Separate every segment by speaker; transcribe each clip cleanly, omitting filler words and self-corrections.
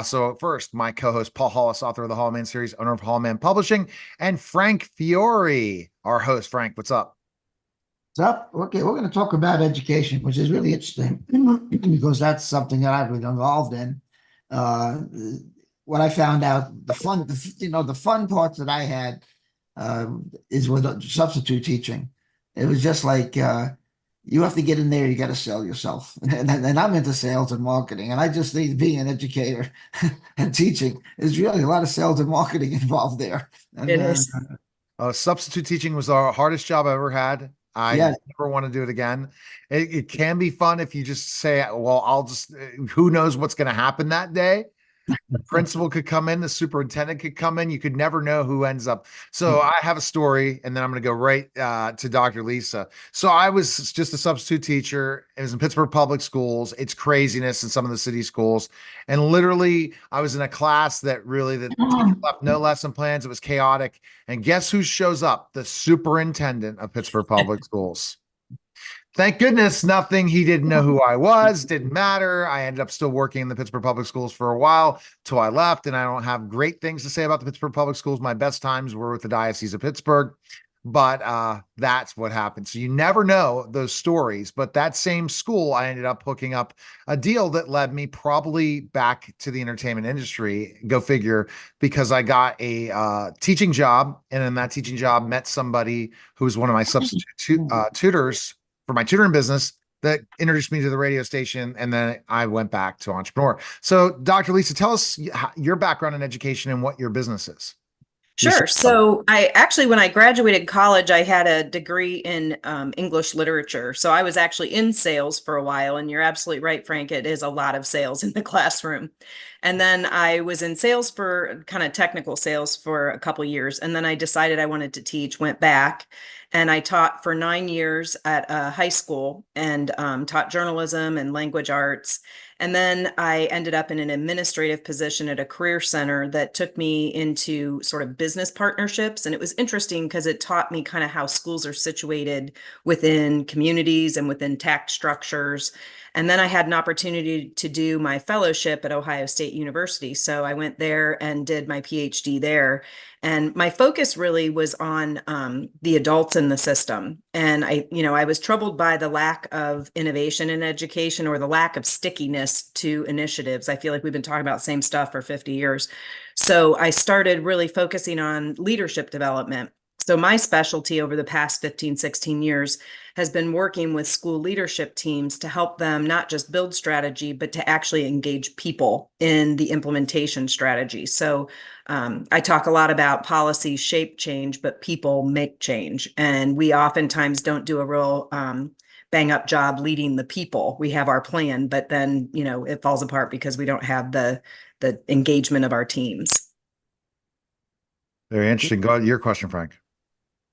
Speaker 1: So first, my co-host Paul Hollis, author of the Hall Man series, owner of Hall Man Publishing, and Frank Fiore, our host. Frank, what's up?
Speaker 2: Up. Okay, we're going to talk about education, which is really interesting because that's something that I've been involved in. Uh, what I found out, the fun parts that I had is with substitute teaching. It was just like you have to get in there, you got to sell yourself, and I'm into sales and marketing, and I just think being an educator and teaching is really a lot of sales and marketing involved there. And
Speaker 3: It is.
Speaker 1: Substitute teaching was the hardest job I ever had. I
Speaker 2: yeah,
Speaker 1: never want to do it again. It can be fun if you just say, well, I'll just, who knows what's going to happen that day. The principal could come in, the superintendent could come in. You could never know who ends up. So I have a story, and then I'm going to go right to Dr. Lisa. So I was just a substitute teacher. It was in Pittsburgh Public Schools. It's craziness in some of the city schools. And literally, I was in a class that really the teacher left no lesson plans. It was chaotic. And guess who shows up? The superintendent of Pittsburgh Public Schools. Thank goodness nothing. He didn't know who I was. Didn't matter. I ended up still working in the Pittsburgh Public Schools for a while till I left. And I don't have great things to say about the Pittsburgh Public Schools. My best times were with the Diocese of Pittsburgh. But that's what happened. So you never know those stories. But that same school, I ended up hooking up a deal that led me probably back to the entertainment industry. Go figure, because I got a teaching job, and in that teaching job, met somebody who was one of my substitute tutors for my tutoring business that introduced me to the radio station, and then I went back to entrepreneur. So, Dr. Lisa, tell us your background in education and what your business is.
Speaker 3: Sure. So I actually, when I graduated college, I had a degree in English literature. So I was actually in sales for a while. And you're absolutely right, Frank. It is a lot of sales in the classroom. And then I was in sales for kind of technical sales for a couple of years. And then I decided I wanted to teach, went back. And I taught for 9 years at a high school and taught journalism and language arts. And then I ended up in an administrative position at a career center that took me into sort of business partnerships. And it was interesting because it taught me kind of how schools are situated within communities and within tax structures. And then I had an opportunity to do my fellowship at Ohio State University. So I went there and did my PhD there. And my focus really was on the adults in the system. And I was troubled by the lack of innovation in education, or the lack of stickiness to initiatives. I feel like we've been talking about the same stuff for 50 years. So I started really focusing on leadership development. So my specialty over the past 15, 16 years has been working with school leadership teams to help them not just build strategy, but to actually engage people in the implementation strategy. So I talk a lot about policy shape change, but people make change. And we oftentimes don't do a real bang up job leading the people. We have our plan, but then, it falls apart because we don't have the engagement of our teams.
Speaker 1: Very interesting. Go ahead, your question, Frank.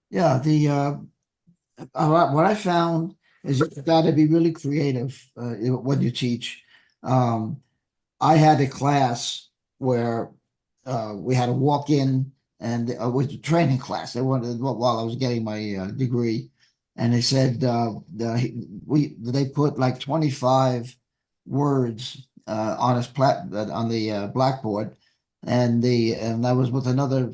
Speaker 2: yeah. What I found is you've got to be really creative when you teach. Um, I had a class where we had to walk in, and it was a training class. They wanted while I was getting my degree, and they said they put like 25 words on the blackboard, and I was with another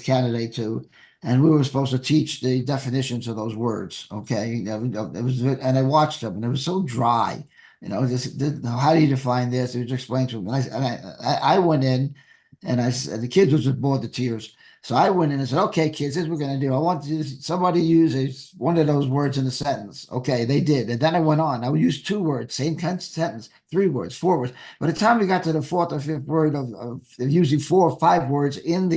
Speaker 2: candidate too, and we were supposed to teach the definitions of those words. Okay, it was, and I watched them, and it was so dry. Just how do you define this? It was explained to them, and I went in, and I said the kids were just bored to tears. So I went in and said, "Okay, kids, this is what we're going to do. I want somebody to use one of those words in a sentence." Okay, they did, and then I went on. I would use two words, same kind of sentence, three words, four words. By the time we got to the fourth or fifth word of using 4 or 5 words in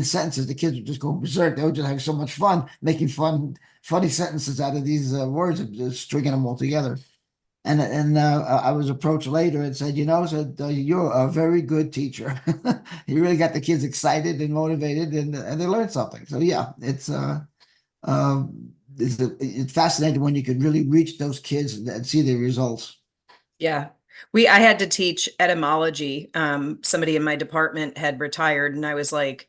Speaker 2: sentences, the kids would just go berserk. They would just have so much fun making funny sentences out of these words and just stringing them all together. And I was approached later and said, you're a very good teacher. You really got the kids excited and motivated, and they learned something. So yeah, it's fascinating when you can really reach those kids and see the results.
Speaker 3: Yeah. I had to teach etymology. Somebody in my department had retired, and I was like,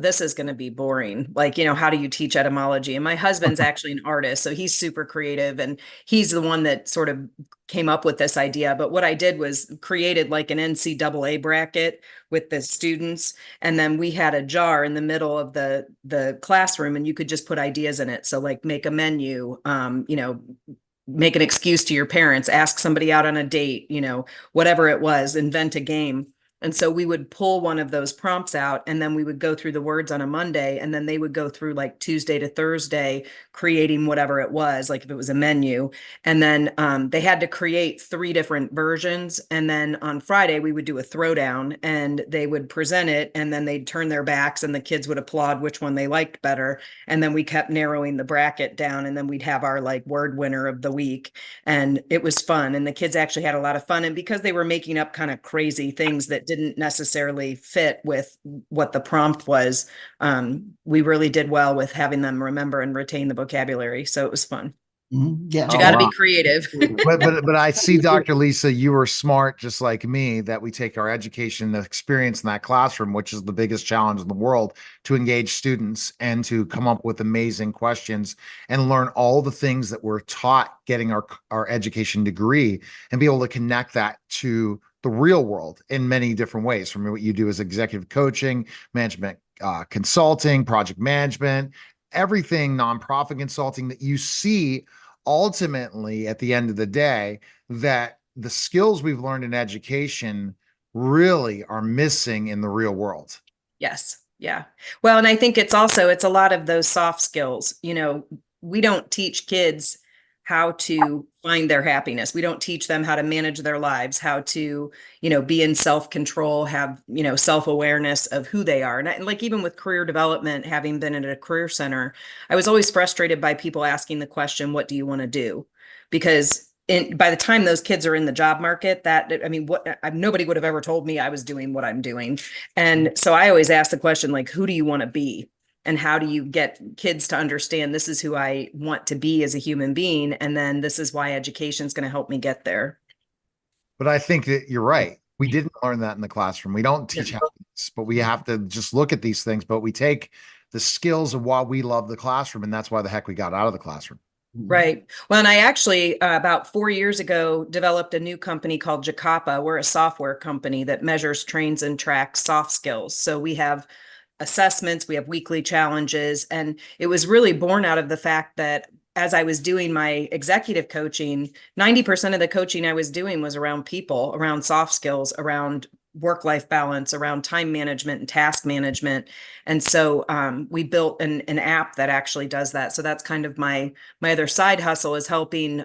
Speaker 3: this is going to be boring. Like, how do you teach etymology? And my husband's actually an artist, so he's super creative, and he's the one that sort of came up with this idea. But what I did was created like an NCAA bracket with the students, and then we had a jar in the middle of the classroom, and you could just put ideas in it. So like make a menu, make an excuse to your parents, ask somebody out on a date, whatever it was, invent a game. And so we would pull one of those prompts out, and then we would go through the words on a Monday, and then they would go through like Tuesday to Thursday, creating whatever it was, like if it was a menu. And then they had to create 3 different versions. And then on Friday, we would do a throwdown, and they would present it, and then they'd turn their backs, and the kids would applaud which one they liked better. And then we kept narrowing the bracket down, and then we'd have our like word winner of the week. And it was fun. And the kids actually had a lot of fun. And because they were making up kind of crazy things that didn't necessarily fit with what the prompt was, we really did well with having them remember and retain the vocabulary. So it was fun.
Speaker 2: Yeah.
Speaker 3: But you got to be creative.
Speaker 1: But I see, Dr. Lisa, you were smart, just like me, that we take our education experience in that classroom, which is the biggest challenge in the world, to engage students and to come up with amazing questions and learn all the things that we're taught getting our education degree, and be able to connect that to the real world in many different ways, from what you do as executive coaching, management consulting, project management, everything, nonprofit consulting, that you see ultimately at the end of the day that the skills we've learned in education really are missing in the real world.
Speaker 3: Yes. Yeah. Well, and I think it's a lot of those soft skills. We don't teach kids how to find their happiness. We don't teach them how to manage their lives, how to, be in self-control, have, self-awareness of who they are. And like, even with career development, having been at a career center, I was always frustrated by people asking the question, what do you want to do? Because by the time those kids are in the job market, nobody would have ever told me I was doing what I'm doing. And so I always ask the question, like, who do you want to be? And how do you get kids to understand this is who I want to be as a human being? And then this is why education is going to help me get there.
Speaker 1: But I think that you're right. We didn't learn that in the classroom. We don't teach happiness, but we have to just look at these things. But we take the skills of why we love the classroom, and that's why the heck we got out of the classroom.
Speaker 3: Right. Well, and I actually, about 4 years ago, developed a new company called Jacapa. We're a software company that measures, trains, and tracks soft skills. So we have assessments, we have weekly challenges, and it was really born out of the fact that as I was doing my executive coaching, 90% of the coaching I was doing was around people, around soft skills, around work-life balance, around time management and task management. And so we built an app that actually does that. So that's kind of my other side hustle, is helping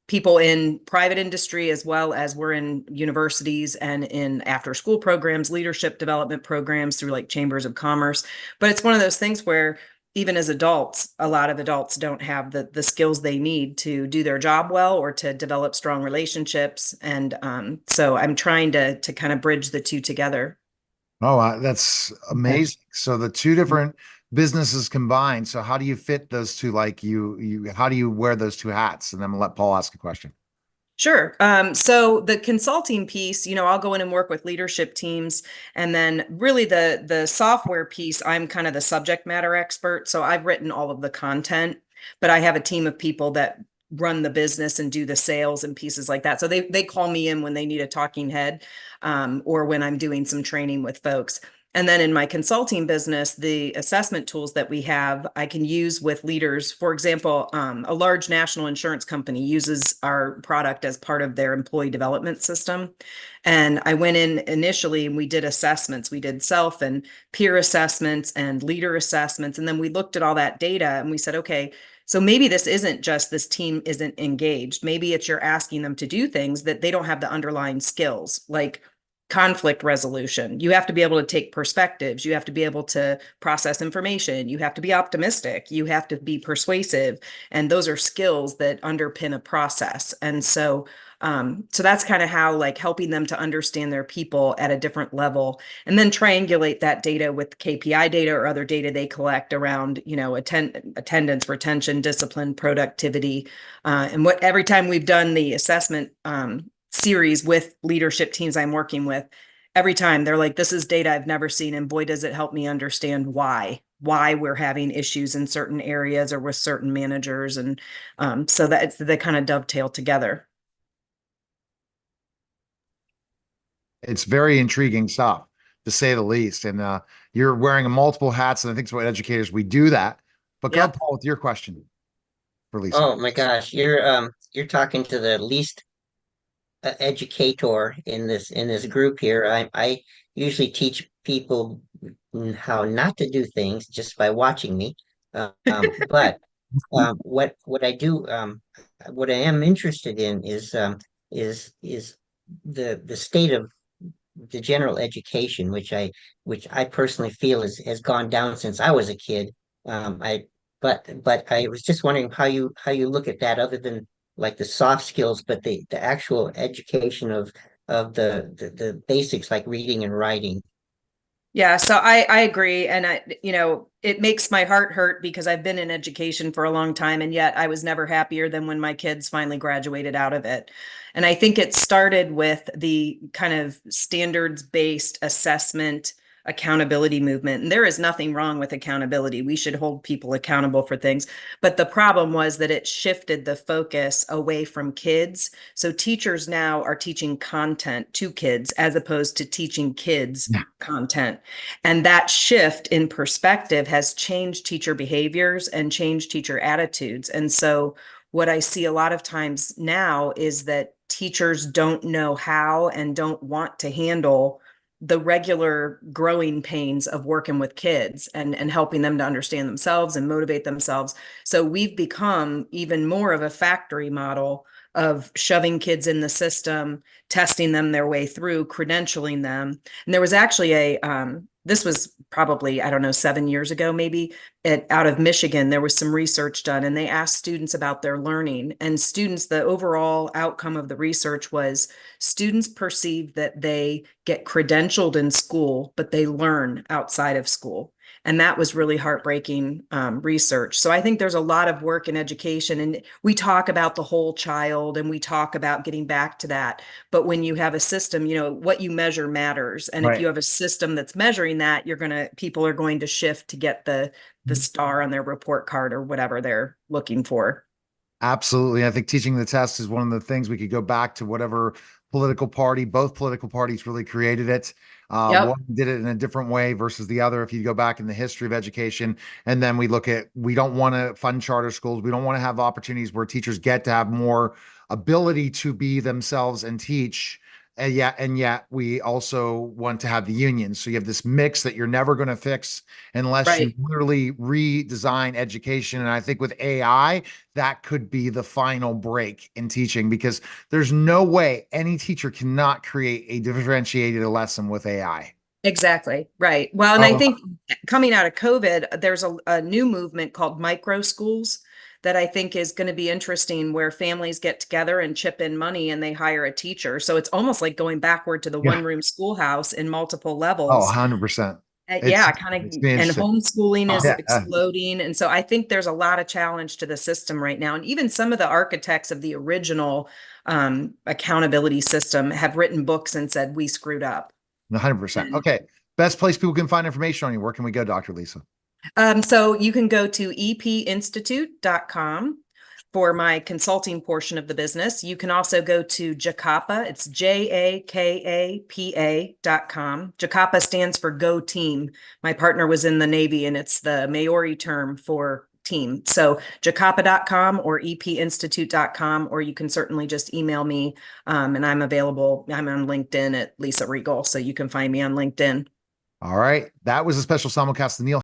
Speaker 3: people in private industry, as well as we're in universities and in after school programs, leadership development programs through like chambers of commerce. But it's one of those things where even as adults, a lot of adults don't have the skills they need to do their job well or to develop strong relationships. And so I'm trying to kind of bridge the two together.
Speaker 1: Oh, that's amazing. So the two different businesses combined. So how do you fit those two? Like how do you wear those two hats? And then let Paul ask a question.
Speaker 3: Sure. So the consulting piece, I'll go in and work with leadership teams. And then really the software piece, I'm kind of the subject matter expert. So I've written all of the content, but I have a team of people that run the business and do the sales and pieces like that. So they call me in when they need a talking head, or when I'm doing some training with folks. And then in my consulting business, the assessment tools that we have, I can use with leaders. For example, a large national insurance company uses our product as part of their employee development system. And I went in initially and we did assessments. We did self and peer assessments and leader assessments. And then we looked at all that data and we said, okay, so maybe this isn't just this team isn't engaged. Maybe it's you're asking them to do things that they don't have the underlying skills, like conflict resolution. You have to be able to take perspectives. You have to be able to process information. You have to be optimistic. You have to be persuasive. And those are skills that underpin a process. And so that's kind of how, like, helping them to understand their people at a different level, and then triangulate that data with KPI data or other data they collect around, attendance, retention, discipline, productivity. And every time we've done the assessment series with leadership teams I'm working with, Every time they're like, this is data I've never seen. And boy, does it help me understand why we're having issues in certain areas or with certain managers. And so that they kind of dovetail together.
Speaker 1: It's very intriguing stuff, to say the least. And you're wearing multiple hats, and I think it's what educators, we do that. But go ahead,
Speaker 3: Yep.
Speaker 1: Paul, with your question for Lisa.
Speaker 4: Oh my gosh, you're talking to the least educator in this group here. I usually teach people how not to do things just by watching me. But what I do what I am interested in is the state of the general education, which I personally feel has gone down since I was a kid. I but I was just wondering how you look at that, other than like the soft skills, but the actual education of the basics like reading and writing.
Speaker 3: Yeah, so I agree. And it makes my heart hurt because I've been in education for a long time, and yet I was never happier than when my kids finally graduated out of it. And I think it started with the kind of standards-based assessment accountability movement. And there is nothing wrong with accountability. We should hold people accountable for things. But the problem was that it shifted the focus away from kids. So teachers now are teaching content to kids as opposed to teaching kids content. And that shift in perspective has changed teacher behaviors and changed teacher attitudes. And so what I see a lot of times now is that teachers don't know how and don't want to handle the regular growing pains of working with kids and helping them to understand themselves and motivate themselves. So we've become even more of a factory model of shoving kids in the system, testing them their way through, credentialing them. And there was actually this was probably, I don't know, 7 years ago, maybe, out of Michigan, there was some research done, and they asked students about their learning. And students, the overall outcome of the research was students perceive that they get credentialed in school, but they learn outside of school. And that was really heartbreaking research. So I think there's a lot of work in education, and we talk about the whole child and we talk about getting back to that. But when you have a system, what you measure matters. And
Speaker 1: Right.
Speaker 3: if you have a system that's measuring that, people are going to shift to get the star on their report card or whatever they're looking for.
Speaker 1: Absolutely. I think teaching the test is one of the things. We could go back to whatever political party, both political parties really created it.
Speaker 3: Yep.
Speaker 1: One did it in a different way versus the other. If you go back in the history of education, and then we look at, we don't want to fund charter schools. We don't want to have opportunities where teachers get to have more ability to be themselves and teach. And yet we also want to have the unions. So you have this mix that you're never going to fix unless you
Speaker 3: Right.
Speaker 1: literally redesign education. And I think with AI, that could be the final break in teaching, because there's no way any teacher cannot create a differentiated lesson with AI.
Speaker 3: Exactly. Right. Well, and I
Speaker 1: Oh,
Speaker 3: think coming out of COVID, there's a new movement called micro schools that I think is going to be interesting, where families get together and chip in money and they hire a teacher. So it's almost like going backward to the
Speaker 1: Yeah.
Speaker 3: one-room schoolhouse in multiple
Speaker 1: Oh,
Speaker 3: levels.
Speaker 1: 100%.
Speaker 3: Yeah, kind
Speaker 1: It's
Speaker 3: of,
Speaker 1: been
Speaker 3: and
Speaker 1: interesting.
Speaker 3: homeschooling is
Speaker 1: Yeah.
Speaker 3: exploding. And so I think there's a lot of challenge to the system right now. And even some of the architects of the original accountability system have written books and said, we screwed up.
Speaker 1: 100%. Okay. Best place people can find information on you. Where can we go, Dr. Lisa?
Speaker 3: So you can go to epinstitute.com for my consulting portion of the business. You can also go to JAKAPA. It's JAKAPA.com. JAKAPA stands for Go Team. My partner was in the Navy, and it's the Maori term for team. So jakapa.com or epinstitute.com, or you can certainly just email me. And I'm available. I'm on LinkedIn at Lisa Regal, so you can find me on LinkedIn.
Speaker 1: All right. That was a special simulcast of the Neil